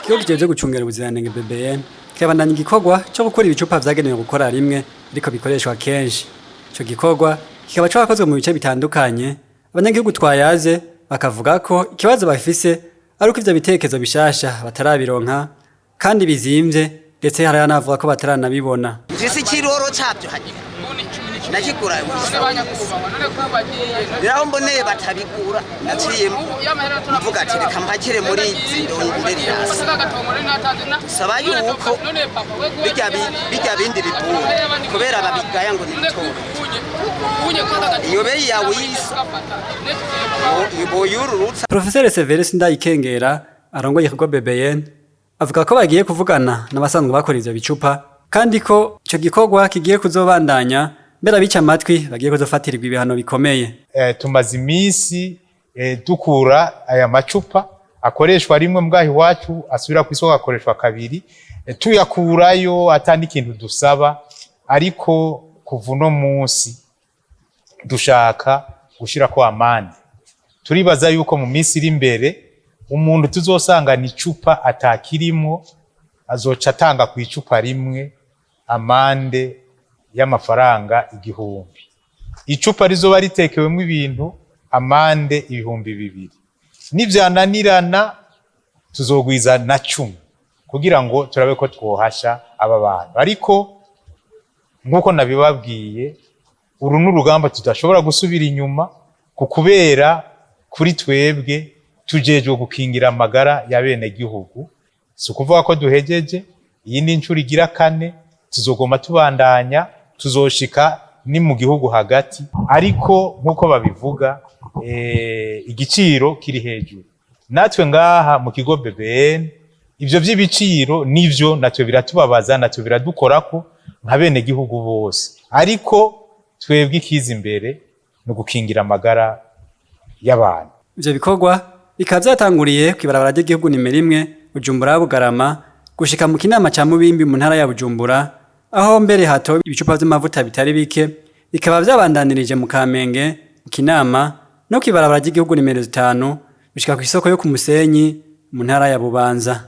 Ikigo kijejwe gucungera ubuziranenge BBN kirabandanya igikorwa cyo gukora ibicupa vyagenewe gukora rimwe ariko bikoreshwa kenshi. Ico gikorwa kikaba cyakozwe mu bice bitandukanye. Abanyagihugu twayaze bakavuga ko ikibazo bafise ari uko ivyo bitekerezo bishasha batarabironka kandi bizimvye, ndetse hari anavuga ko bataranabibona. Ivisi kiroro cyabyo hagira nakigura biraho mboneye batabigura naciye mvuga ati reka mpakire muri zirondere saba yuko bijya bindi bipuru kubera babigaya ngo nitoro iyo beyi yawe iboyururutsa. Professeur Severus Ndayikengera arongoye ikigo BBN avuga ko bagiye kuvugana n'abasanzwe bakora ivyo bicupa kandi ko ico gikorwa kigiye kuzobandanya mbera bica amatwi bagiye kuzofatirirwa ibihano bikomeye. Tumaze iminsi dukura aya macupa akoreshwa rimwe mbwahi wacu asubira ku isoko akoreshwa kabiri, tuyakurayo atandi ikintu dusaba, ariko kuva uno munsi dushaka gushira ko amande. Turibaza yuko mu minsi iri imbere umuntu tuzosanga ni icupa atakirimo azoca atanga ku icupa rimwe amande y'amafaranga 1000. Icupa rizoba ritekewemo ibintu amande 2000. Nivyananirana tuzogwiza na 10 kugira ngo turabe ko twohasha aba bantu. Ariko nkuko nabibabwiye uru n'urugamba tudashobora gusubira inyuma kubera kuri twebwe tujejwe gukingira amagara ya bene gihugu. Si ukuvuga ko duhejeje, iyi ni incuro igira 4 tuzogoma tubandanya, tuzoshika ni mu gihugu hagati, ariko nkuko babivuga igiciro kiri hejuru. Natwe ngaha mu kigo BBN ivyo vy'ibiciro nivyo natwe biratubabaza, natwe biradukorako nka bene gihugu bose, ariko twebwe ikiza imbere no gukingira amagara y'abantu. Ivyo bikorwa bikaba vyatanguriye kw'ibarabara ry'igihugu nimero 1 Bujumbura Bugarama gushika mu kinama ca Mubimbi mu ntara ya Bujumbura, aho mbere hato ibicupa vy'amavuta bitari bike bikaba vyabandanirije mu Kamenge mu Kinama no kw'ibarabara ry'igihugu nimero 5 gushika ku isoko yo ku Musenyi mu ntara ya Bubanza.